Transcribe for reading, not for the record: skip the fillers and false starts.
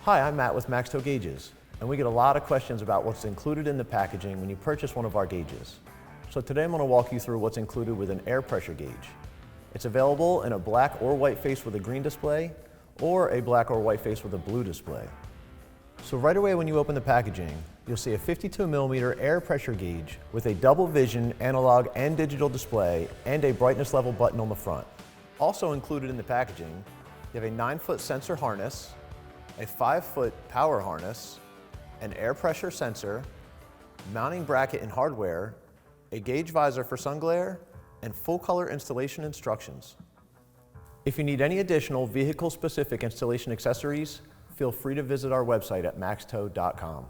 Hi, I'm Matt with MaxTow Gauges, and we get a lot of questions about what's included in the packaging when you purchase one of our gauges. So today I'm going to walk you through what's included with an air pressure gauge. It's available in a black or white face with a green display, or a black or white face with a blue display. So right away when you open the packaging, you'll see a 52mm air pressure gauge with a double vision analog and digital display and a brightness level button on the front. Also included in the packaging, you have a 9-foot sensor harness, a 5-foot power harness, an air pressure sensor, mounting bracket and hardware, a gauge visor for sun glare, and full color installation instructions. If you need any additional vehicle-specific installation accessories, feel free to visit our website at maxtow.com.